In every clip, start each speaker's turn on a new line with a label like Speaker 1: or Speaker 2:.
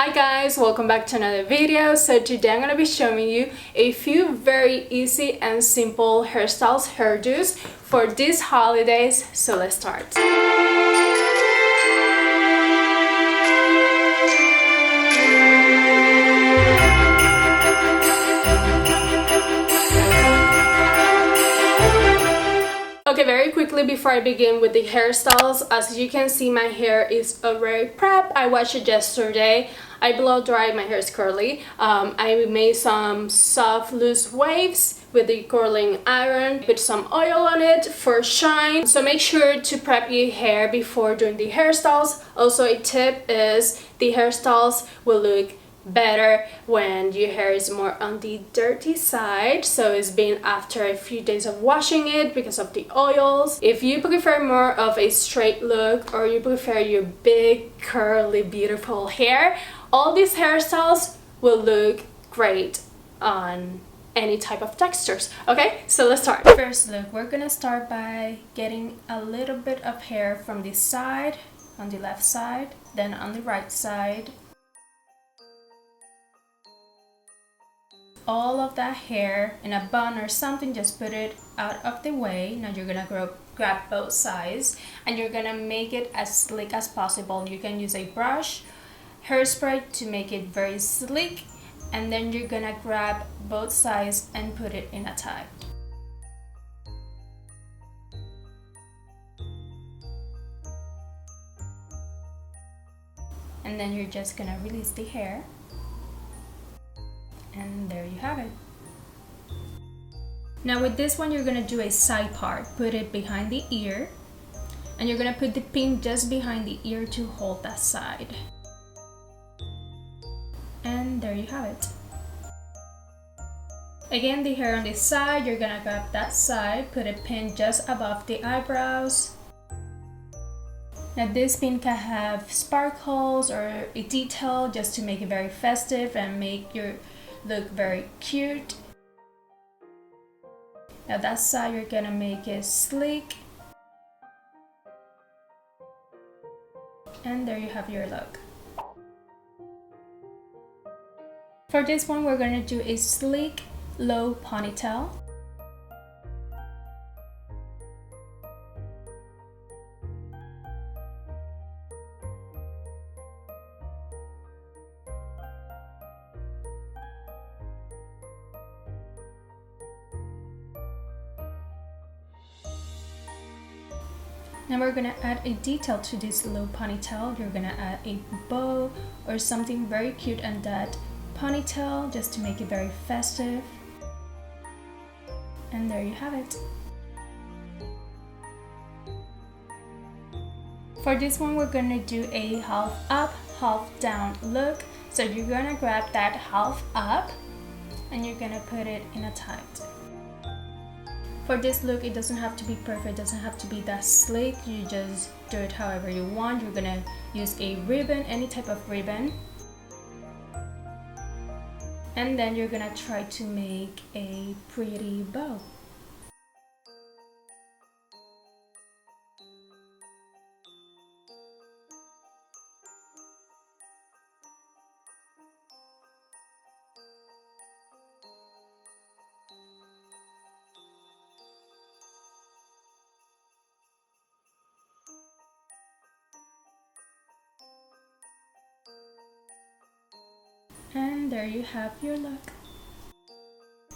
Speaker 1: Hi guys, welcome back to another video. So today I'm going to be showing you a few very easy and simple hairstyles, hairdos for these holidays. So let's start. Okay, very quickly before I begin with the hairstyles, as you can see, my hair is already prepped. I washed it yesterday. I blow dried, my hair is curly. I made some soft loose waves with the curling iron, put some oil on it for shine. So make sure to prep your hair before doing the hairstyles. Also, a tip is the hairstyles will look better when your hair is more on the dirty side, so it's been after a few days of washing it because of the oils. If you prefer more of a straight look or you prefer your big curly beautiful hair, all these hairstyles will look great on any type of textures. Okay, so let's start. First look, we're gonna start by getting a little bit of hair from the side, on the left side, then on the right side. All of that hair in a bun or something, just put it out of the way. Now you're gonna grab both sides and you're gonna make it as slick as possible. You can use a brush, hairspray to make it very slick, and then you're gonna grab both sides and put it in a tie. And then you're just gonna release the hair. And there you have it. Now with this one, you're gonna do a side part. Put it behind the ear, and you're gonna put the pin just behind the ear to hold that side. And there you have it. Again, the hair on this side, you're gonna grab that side, put a pin just above the eyebrows. Now this pin can have sparkles or a detail just to make it very festive and make your look very cute. Now that side, you're gonna make it sleek. And there you have your look. For this one, we're gonna do a sleek low ponytail. Now we're gonna add a detail to this low ponytail. You're gonna add a bow or something very cute on that ponytail just to make it very festive. And there you have it. For this one, we're gonna do a half up, half down look. So you're gonna grab that half up and you're gonna put it in a tie. For this look, it doesn't have to be perfect, it doesn't have to be that slick. You just do it however you want. You're gonna use a ribbon, any type of ribbon. And then you're gonna try to make a pretty bow. And there you have your look.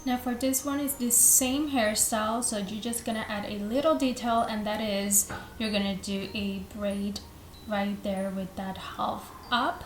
Speaker 1: Now for this one, is the same hairstyle, so you're just gonna add a little detail, and that is you're gonna do a braid right there with that half up.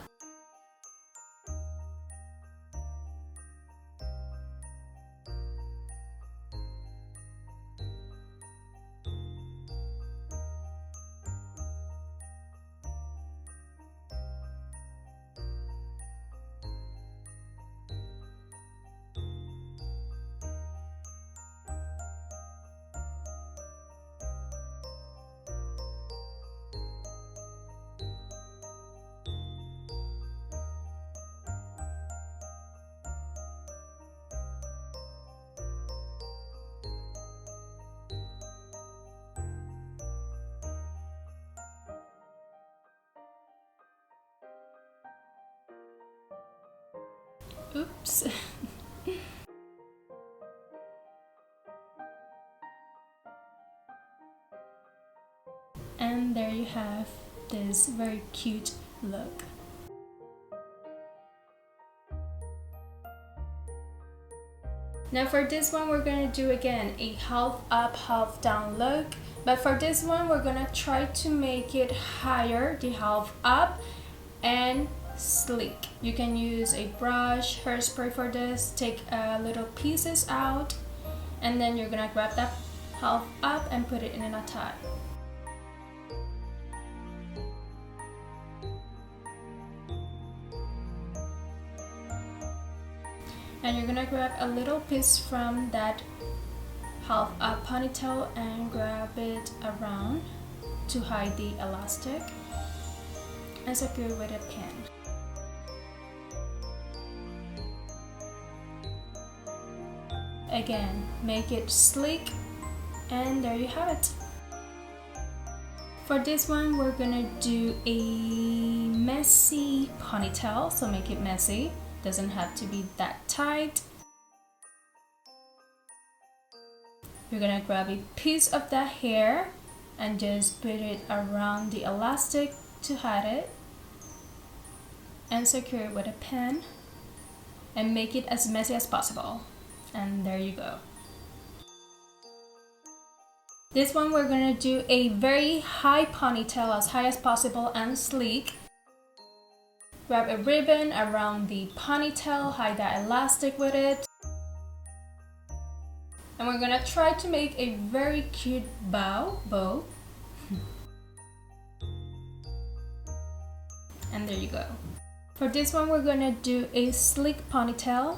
Speaker 1: Oops. And there you have this very cute look. Now for this one, we're gonna do again a half up, half down look. But for this one, we're gonna try to make it higher, the half up, and sleek. You can use a brush, hairspray for this. Take little pieces out, and then you're gonna grab that half up and put it in a tie. And you're gonna grab a little piece from that half up ponytail and grab it around to hide the elastic and secure with a pin. Again, make it sleek, and there you have it. For this one, we're gonna do a messy ponytail, so make it messy. Doesn't have to be that tight. You're gonna grab a piece of that hair and just put it around the elastic to hide it and secure it with a pin and make it as messy as possible. And there you go. This one we're gonna do a very high ponytail, as high as possible and sleek. Grab a ribbon around the ponytail, hide that elastic with it. And we're gonna try to make a very cute bow. And there you go. For this one, we're gonna do a sleek ponytail.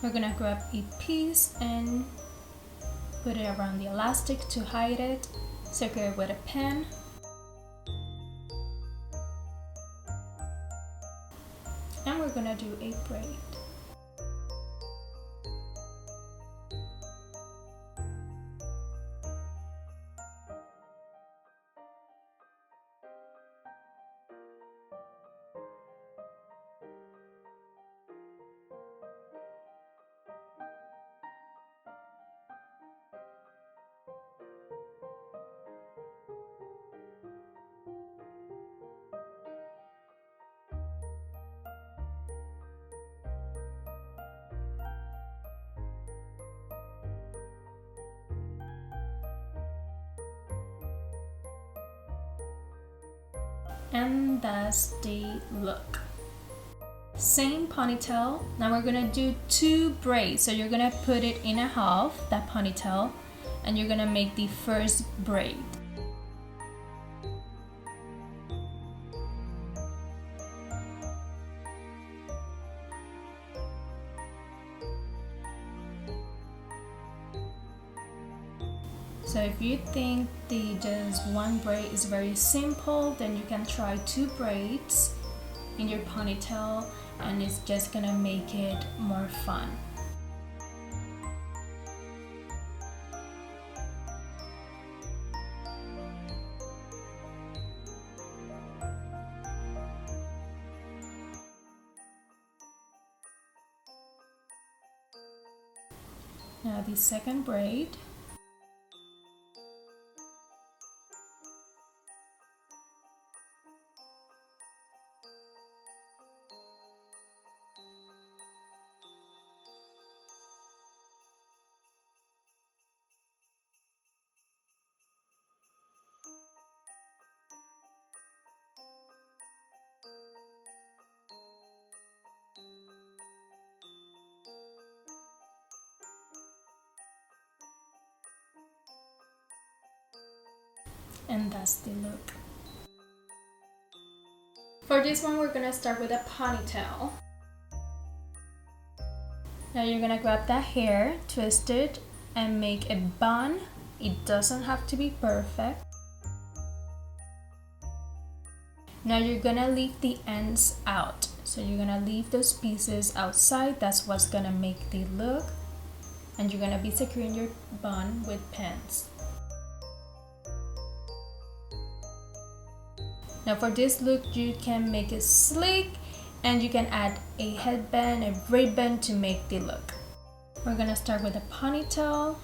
Speaker 1: We're gonna grab a piece and put it around the elastic to hide it. Secure it with a pin. And we're gonna do a braid. And that's the look. Same ponytail. Now we're gonna do 2 braids. So you're gonna put it in a half, that ponytail, and you're gonna make the first braid. So if you think the just one braid is very simple, then you can try 2 braids in your ponytail, and it's just gonna make it more fun. Now the second braid. And that's the look. For this one, we're gonna start with a ponytail. Now you're gonna grab that hair, twist it, and make a bun. It doesn't have to be perfect. Now you're gonna leave the ends out. So you're gonna leave those pieces outside. That's what's gonna make the look. And you're gonna be securing your bun with pins. Now for this look, you can make it sleek and you can add a headband, a ribbon to make the look. We're gonna start with a ponytail.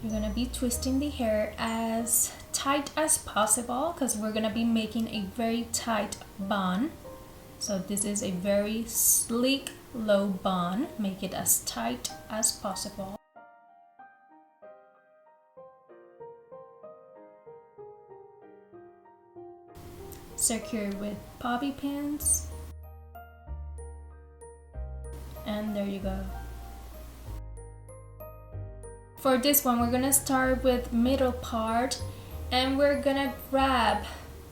Speaker 1: You're gonna be twisting the hair as tight as possible because we're gonna be making a very tight bun. So this is a very sleek low bun. Make it as tight as possible. Secure with bobby pins. And there you go. For this one, we're gonna start with middle part and we're gonna grab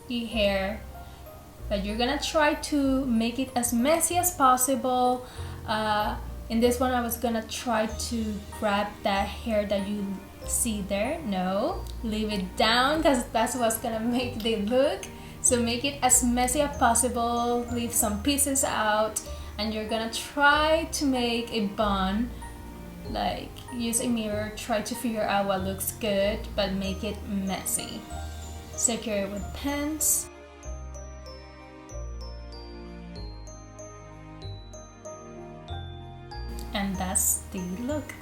Speaker 1: the hair, but you're gonna try to make it as messy as possible. In this one, I was gonna try to grab that hair that you see there. No, leave it down because that's what's gonna make the look. So make it as messy as possible, leave some pieces out, and you're gonna try to make a bun. Like, use a mirror, try to figure out what looks good, but make it messy. Secure it with pins. And that's the look.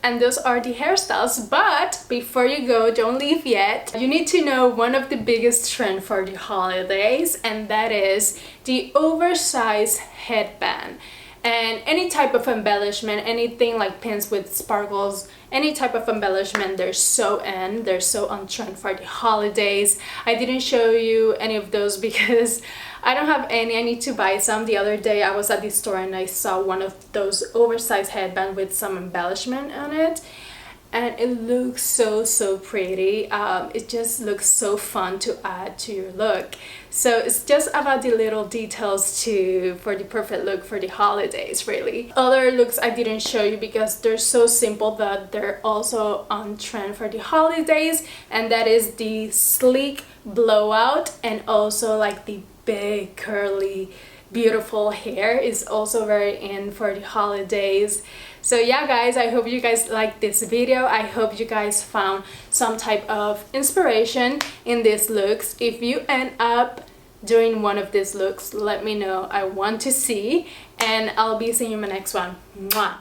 Speaker 1: And those are the hairstyles, but before you go, don't leave yet. You need to know one of the biggest trends for the holidays, and that is the oversized headband. And any type of embellishment, anything like pins with sparkles, any type of embellishment, they're so on trend for the holidays. I didn't show you any of those because I don't have any. I need to buy some. The other day I was at the store and I saw one of those oversized headband with some embellishment on it, and it looks so pretty. It just looks so fun to add to your look. So it's just about the little details for the perfect look for the holidays, really. Other looks I didn't show you because they're so simple that they're also on trend for the holidays, and that is the sleek blowout and also like the big curly beautiful hair is also very in for the holidays. So yeah guys, I hope you guys liked this video. I hope you guys found some type of inspiration in these looks. If you end up doing one of these looks, let me know. I want to see, and I'll be seeing you in my next one. Mwah!